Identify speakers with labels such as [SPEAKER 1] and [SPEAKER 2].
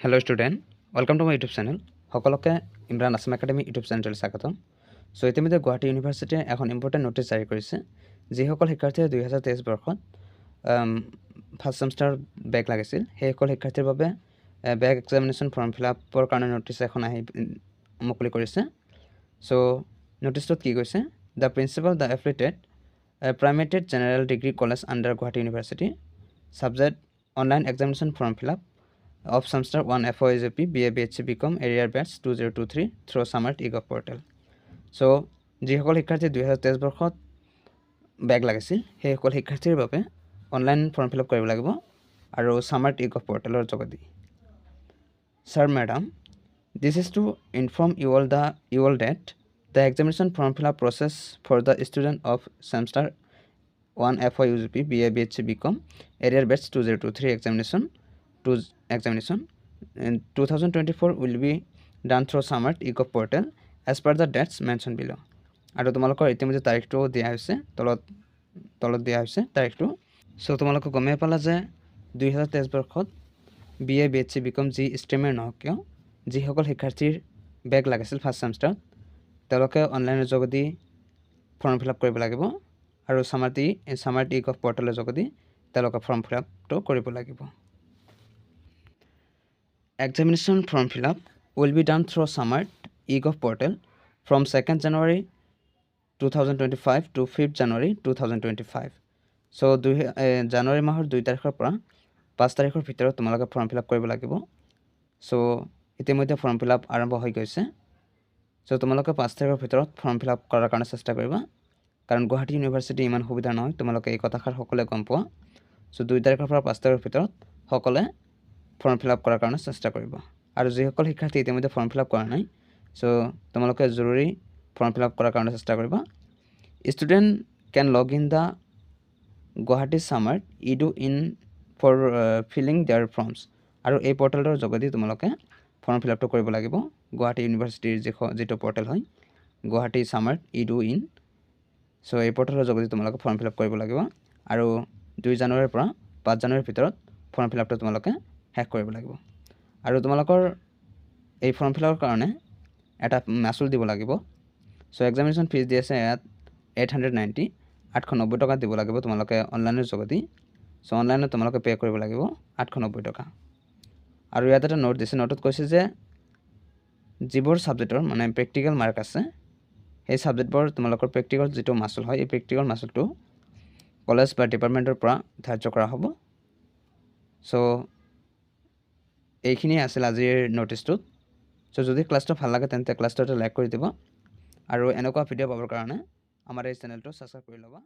[SPEAKER 1] Hello' student, welcome to my YouTube channel. সকলোকে Imran Assam academy YouTube চেনেললৈ স্বাগতম। চ' ইতিমধ্যে গুৱাহাটী ইউনিভাৰ্চিটিয়ে এখন ইম্পৰ্টেণ্ট ন'টিছ জাৰি কৰিছে। যিসকল শিক্ষাৰ্থীয়ে 2023 বৰ্ষত ফাৰ্ষ্ট ছেমিষ্টাৰ বেক লাগিছিল, সেইসকল শিক্ষাৰ্থীৰ বাবে বেক এক্সামিনেশ্যন ফৰ্ম ফিল আপৰ কাৰণে ন'টিছ এখন মুকলি কৰিছে। চ' ন'টিছটোত কি কৈছে? দ্য প্ৰিন্সিপাল দ্য এফিলিয়েটেড প্ৰাইমেটেড general degree college under Guwahati university subject online examination form fill up of semester 1 FOAJP BA BHC BCom area batch 2023 through Samart e-gov portal. So যিসকল শিক্ষাৰ্থী 2023 বৰ্ষত বেক লাগিছিল সেইসকল শিক্ষাৰ্থীৰ বাবে অনলাইন ফৰ্ম ফিল আপ কৰিব লাগিব আৰু Samart e-gov portalৰ যোগেদি। Sir, madam, this is to inform you all that the examination form fill up process for the student of semester 1 FOAJP BA BHC BCom area batch 2023 examination in 2024 will be done through Samart e-gov portal as per the dates mentioned below. আৰু তোমালোকৰ ইতিমধ্যে তাৰিখটো দিয়া হৈছে, তলত দিয়া হৈছে তাৰিখটো। চ' তোমালোকে গমেই পালা যে 2023 বৰ্ষত BA BHC BCom যি ষ্ট্ৰীমেই নহওক কিয়, যিসকল শিক্ষাৰ্থীৰ বেক লাগিছিল ফাৰ্ষ্ট ছেমিষ্টাৰত, তেওঁলোকে অনলাইনৰ যোগেদি ফৰ্ম ফিল আপ কৰিব লাগিব আৰু Samart e-gov portaলৰ যোগেদি তেওঁলোকে ফৰ্ম ফিল আপটো কৰিব লাগিব। Examination form fill up will be done through Samart e-gov portal from 2nd January 2025 to 5th January 2025. So জানুৱাৰী মাহৰ 2 তাৰিখৰ পৰা 5 তাৰিখৰ ভিতৰত তোমালোকে ফৰ্ম ফিল আপ কৰিব লাগিব। চ' ইতিমধ্যে ফৰ্ম ফিল আপ আৰম্ভ হৈ গৈছে। চ' তোমালোকে 5 তাৰিখৰ ভিতৰত ফৰ্ম ফিল আপ কৰাৰ কাৰণে চেষ্টা কৰিবা, কাৰণ গুৱাহাটী ইউনিভাৰ্চিটি ইমান সুবিধা নহয়, তোমালোকে এই কথাষাৰ সকলোৱে গম পোৱা। চ' 2 তাৰিখৰ পৰা 5 তাৰিখৰ ভিতৰত সকলোৱে ফৰ্ম ফিল আপ কৰাৰ কাৰণে চেষ্টা কৰিব। আৰু যিসকল শিক্ষাৰ্থী ইতিমধ্যে ফৰ্ম ফিল আপ কৰা নাই, চ' তোমালোকে জৰুৰী ফৰ্ম ফিল আপ কৰাৰ কাৰণে চেষ্টা কৰিবা। Student can log in the Guwahati Samart edu in for filling their forms. আৰু এই পৰ্টেলটোৰ যোগেদি তোমালোকে ফৰ্ম ফিল আপটো কৰিব লাগিব। গুৱাহাটী ইউনিভাৰ্চিটিৰ যিটো পৰ্টেল হয়, গুৱাহাটী Samart edu in। চ' এই পৰ্টেলৰ যোগেদি তোমালোকে ফৰ্ম ফিল আপ কৰিব লাগিব আৰু 2 জানুৱাৰীৰ পৰা 5 জানুৱাৰীৰ ভিতৰত ফৰ্ম ফিল আপটো তোমালোকে শেষ কৰিব লাগিব। আৰু তোমালোকৰ এই ফৰ্ম ফিল আপৰ কাৰণে এটা মাচুল দিব লাগিব। চ' এক্সামিনেশ্যন ফিজ দি আছে ইয়াত 890 টকা দিব লাগিব তোমালোকে অনলাইনৰ যোগেদি। চ' অনলাইনত তোমালোকে পে' কৰিব লাগিব 890 টকা। আৰু ইয়াত এটা নোট দিছে, নোটত কৈছে যে যিবোৰ ছাবজেক্টৰ মানে প্ৰেক্টিকেল মাৰ্ক আছে, সেই ছাবজেক্টবোৰ তোমালোকৰ প্ৰেক্টিকেল যিটো মাচুল হয়, এই প্ৰেক্টিকেল মাচুলটো কলেজ বা ডিপাৰ্টমেণ্টৰ পৰা ধাৰ্য কৰা হ'ব। চ' এইখিনি আছিল আজিৰ ন'টিছটোত। চ' যদি ক্লাছটো ভাল লাগে তেন্তে ক্লাছটো এটা লাইক কৰি দিব আৰু এনেকুৱা ভিডিঅ' পাবৰ কাৰণে আমাৰ এই চেনেলটো ছাবস্ক্ৰাইব কৰি ল'বা।